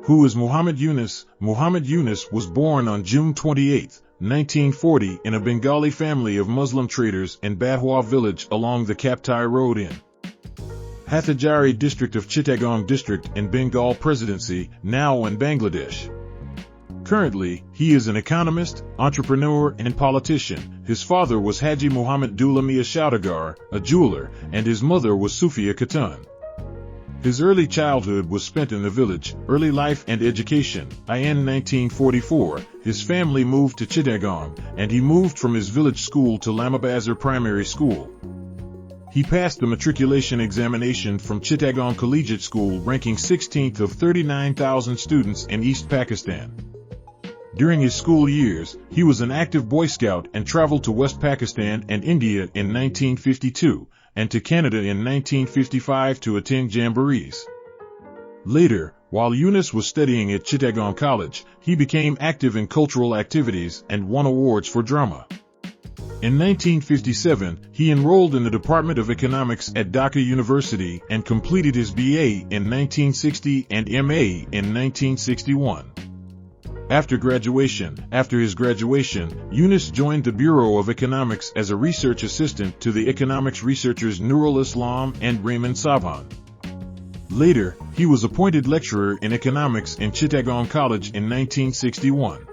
Who is Muhammad Yunus? Muhammad Yunus was born on June 28, 1940 in a Bengali family of Muslim traders in Badhwa village along the Kaptai Road in Hathajari district of Chittagong district in Bengal Presidency, now in Bangladesh. Currently, he is an economist, entrepreneur, and politician. His father was Haji Muhammad Dullah Mia Shaudagar, a jeweler, and his mother was Sufia Khatun. His early childhood was spent in the village. Early life and education. In 1944, his family moved to Chittagong, and he moved from his village school to Lamabazar Primary School. He passed the matriculation examination from Chittagong Collegiate School, ranking 16th of 39,000 students in East Pakistan. During his school years, he was an active Boy Scout and traveled to West Pakistan and India in 1952, and to Canada in 1955 to attend jamborees. Later, while Yunus was studying at Chittagong College, he became active in cultural activities and won awards for drama. In 1957, he enrolled in the Department of Economics at Dhaka University and completed his BA in 1960 and MA in 1961. After his graduation, Yunus joined the Bureau of Economics as a research assistant to the economics researchers Nurul Islam and Raymond Sabhan. Later, he was appointed lecturer in economics in Chittagong College in 1961.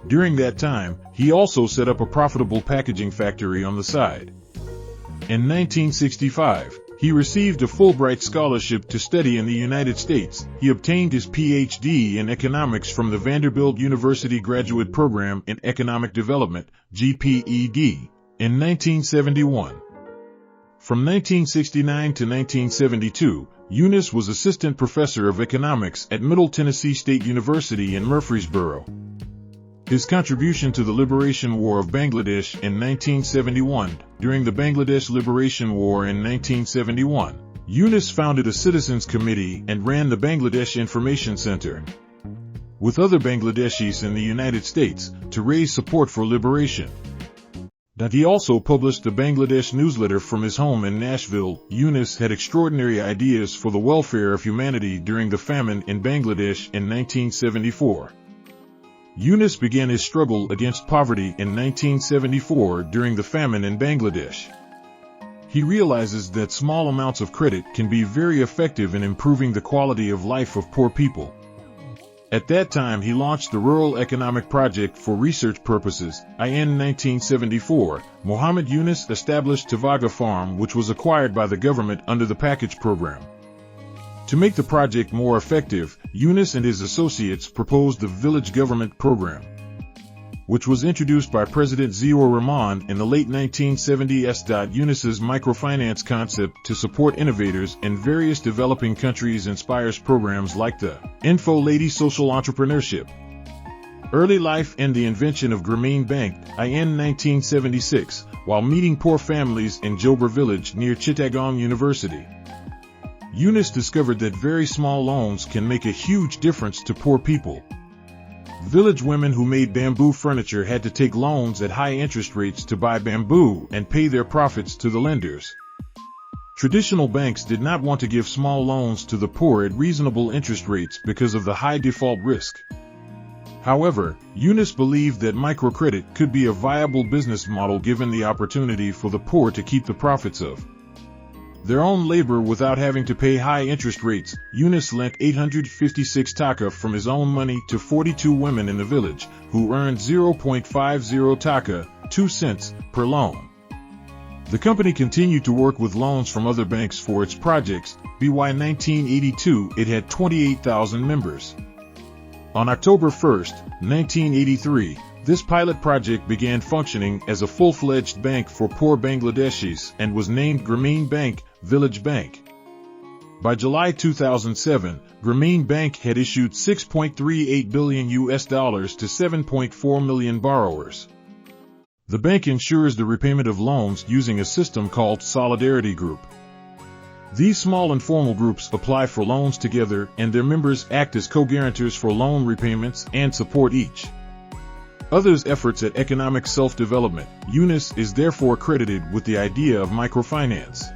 During that time, he also set up a profitable packaging factory on the side. In 1965, he received a Fulbright scholarship to study in the United States. He obtained his PhD in economics from the Vanderbilt University Graduate Program in Economic Development, GPED, in 1971. From 1969 to 1972, Yunus was assistant professor of economics at Middle Tennessee State University in Murfreesboro. His contribution to the Liberation War of Bangladesh in 1971. During the Bangladesh Liberation War in 1971, Yunus founded a citizens committee and ran the Bangladesh Information Center with other Bangladeshis in the United States to raise support for liberation. He also published the Bangladesh newsletter from his home in Nashville. Yunus had extraordinary ideas for the welfare of humanity during the famine in Bangladesh in 1974. Yunus began his struggle against poverty in 1974 during the famine in Bangladesh. He realizes that small amounts of credit can be very effective in improving the quality of life of poor people. At that time, he launched the Rural Economic Project for research purposes. In 1974, Muhammad Yunus established Tavaga Farm, which was acquired by the government under the package program. To make the project more effective, Yunus and his associates proposed the Village Government Program, which was introduced by President Ziaur Rahman in the late 1970s. Yunus's microfinance concept to support innovators in various developing countries inspires programs like the Info Lady Social Entrepreneurship. Early life and the invention of Grameen Bank. In 1976, while meeting poor families in Jobber village near Chittagong University, Yunus discovered that very small loans can make a huge difference to poor people. Village women who made bamboo furniture had to take loans at high interest rates to buy bamboo and pay their profits to the lenders. Traditional banks did not want to give small loans to the poor at reasonable interest rates because of the high default risk. However, Yunus believed that microcredit could be a viable business model given the opportunity for the poor to keep the profits of their own labor without having to pay high interest rates. Yunus lent 856 taka from his own money to 42 women in the village, who earned 0.50 taka, 2 cents, per loan. The company continued to work with loans from other banks for its projects. By 1982, it had 28,000 members. On October 1, 1983, this pilot project began functioning as a full-fledged bank for poor Bangladeshis and was named Grameen Bank, Village Bank. By July 2007, Grameen Bank had issued $6.38 billion to 7.4 million borrowers. The bank ensures the repayment of loans using a system called Solidarity Group. These small informal groups apply for loans together, and their members act as co-guarantors for loan repayments and support each other's efforts at economic self-development. Yunus is therefore credited with the idea of microfinance.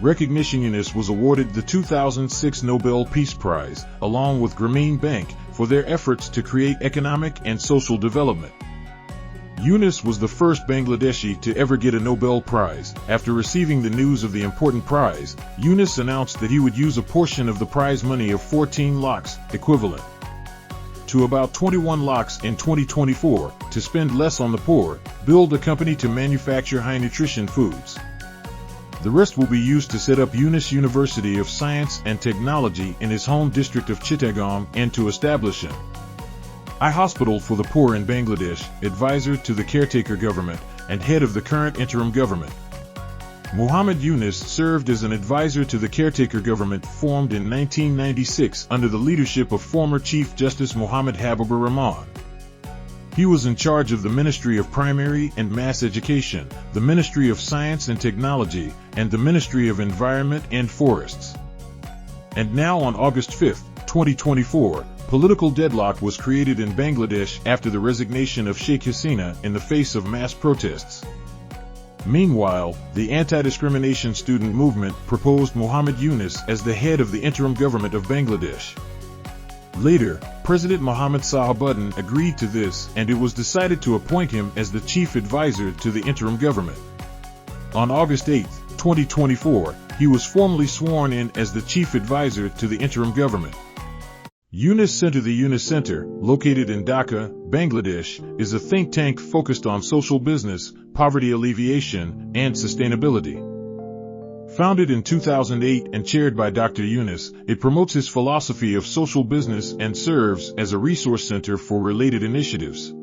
recognition, Yunus was awarded the 2006 Nobel Peace Prize, along with Grameen Bank, for their efforts to create economic and social development. Yunus was the first Bangladeshi to ever get a Nobel Prize. After receiving the news of the important prize, Yunus announced that he would use a portion of the prize money of 14 lakhs, equivalent to about 21 lakhs in 2024, to spend less on the poor, build a company to manufacture high-nutrition foods. The rest will be used to set up Yunus University of Science and Technology in his home district of Chittagong and to establish an eye hospital for the poor in Bangladesh, advisor to the caretaker government, and head of the current interim government. Muhammad Yunus served as an advisor to the caretaker government formed in 1996 under the leadership of former Chief Justice Muhammad Habibur Rahman. He was in charge of the Ministry of Primary and Mass Education, the Ministry of Science and Technology, and the Ministry of Environment and Forests. And now on August 5, 2024, political deadlock was created in Bangladesh after the resignation of Sheikh Hasina in the face of mass protests. Meanwhile, the anti-discrimination student movement proposed Muhammad Yunus as the head of the interim government of Bangladesh. Later, President Mohammad Sahabuddin agreed to this, and it was decided to appoint him as the chief advisor to the interim government. On August 8, 2024, he was formally sworn in as the chief advisor to the interim government. Yunus Center. The Yunus Center, located in Dhaka, Bangladesh, is a think tank focused on social business, poverty alleviation, and sustainability. Founded in 2008 and chaired by Dr. Yunus, it promotes his philosophy of social business and serves as a resource center for related initiatives.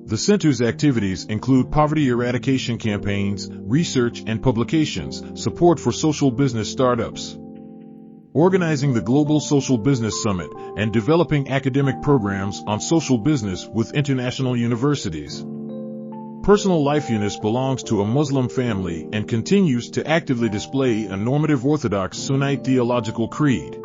The center's activities include poverty eradication campaigns, research and publications, support for social business startups, organizing the Global Social Business Summit, and developing academic programs on social business with international universities. Personal life. Yunus belongs to a Muslim family and continues to actively display a normative Orthodox Sunnite theological creed.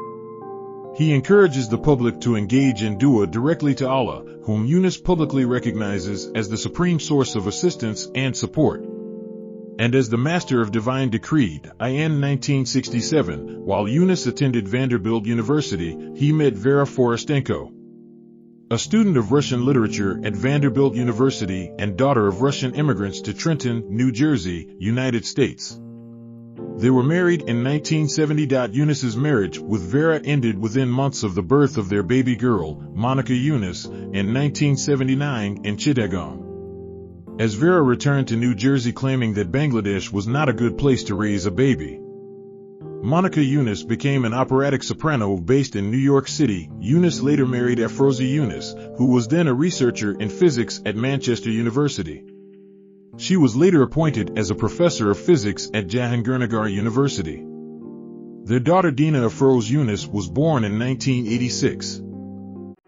He encourages the public to engage in dua directly to Allah, whom Yunus publicly recognizes as the supreme source of assistance and support. And as the Master of Divine Decreed, in 1967, while Yunus attended Vanderbilt University, he met Vera Forustenko, a student of Russian literature at Vanderbilt University and daughter of Russian immigrants to Trenton, New Jersey, United States. They were married in 1970. Yunus's marriage with Vera ended within months of the birth of their baby girl, Monica Yunus, in 1979 in Chittagong. As Vera returned to New Jersey claiming that Bangladesh was not a good place to raise a baby, Monica Yunus became an operatic soprano based in New York City. Yunus later married Afroza Yunus, who was then a researcher in physics at Manchester University. She was later appointed as a professor of physics at Jahangirnagar University. Their daughter Dina Afroz Yunus was born in 1986.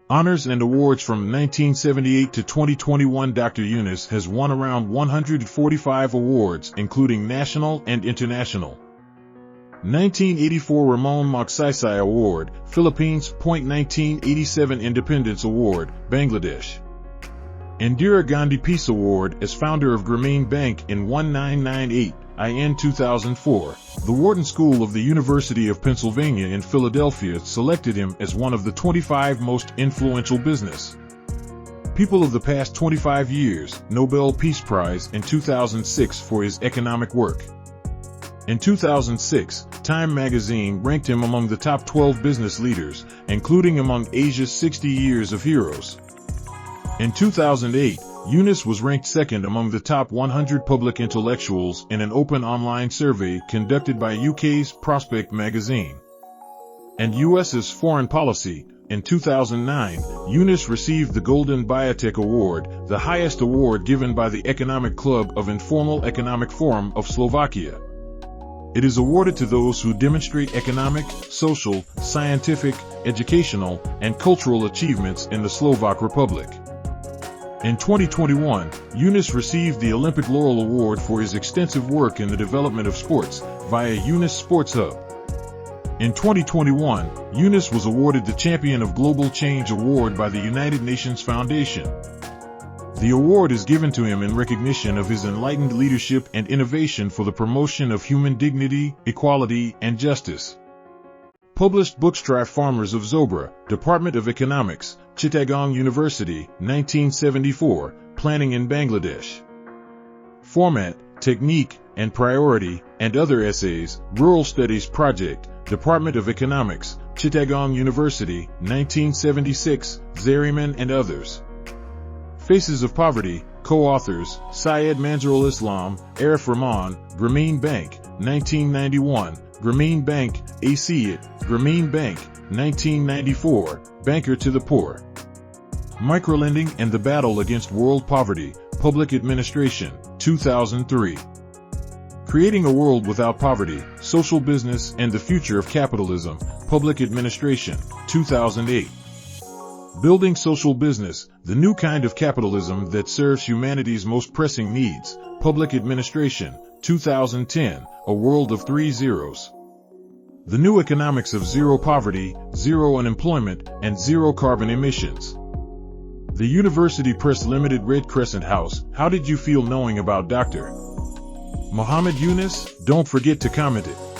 Honors and awards from 1978 to 2021. Dr. Yunus has won around 145 awards, including national and international. 1984 Ramon Magsaysay Award, Philippines. 1987 Independence Award, Bangladesh. Indira Gandhi Peace Award as founder of Grameen Bank in 1998, in 2004. The Wharton School of the University of Pennsylvania in Philadelphia selected him as one of the 25 most influential business people of the past 25 years, Nobel Peace Prize in 2006 for his economic work. In 2006, Time magazine ranked him among the top 12 business leaders, including among Asia's 60 years of heroes. In 2008, Yunus was ranked second among the top 100 public intellectuals in an open online survey conducted by UK's Prospect magazine. And US's Foreign Policy. In 2009, Yunus received the Golden Biotech Award, the highest award given by the Economic Club of Informal Economic Forum of Slovakia. It is awarded to those who demonstrate economic, social, scientific, educational, and cultural achievements in the Slovak Republic. In 2021, Yunus received the Olympic Laurel Award for his extensive work in the development of sports via Yunus Sports Hub. In 2021, Yunus was awarded the Champion of Global Change Award by the United Nations Foundation. The award is given to him in recognition of his enlightened leadership and innovation for the promotion of human dignity, equality, and justice. Published books: Farmers of Zobra, Department of Economics, Chittagong University, 1974, Planning in Bangladesh. Format, Technique, and Priority, and Other Essays, Rural Studies Project, Department of Economics, Chittagong University, 1976, Zariman and others. Faces of Poverty, co-authors, Syed Manzarul Islam, Arif Rahman, Grameen Bank, 1991, Grameen Bank, Asiyat, Grameen Bank, 1994, Banker to the Poor. Microlending and the Battle Against World Poverty, Public Administration, 2003. Creating a World Without Poverty, Social Business and the Future of Capitalism, Public Administration, 2008. Building Social Business, the New Kind of Capitalism That Serves Humanity's Most Pressing Needs, Public Administration, 2010, A World of Three Zeros. The New Economics of Zero Poverty, Zero Unemployment, and Zero Carbon Emissions. The University Press Limited, Red Crescent House. How did you feel knowing about Dr. Muhammad Yunus? Don't forget to comment it.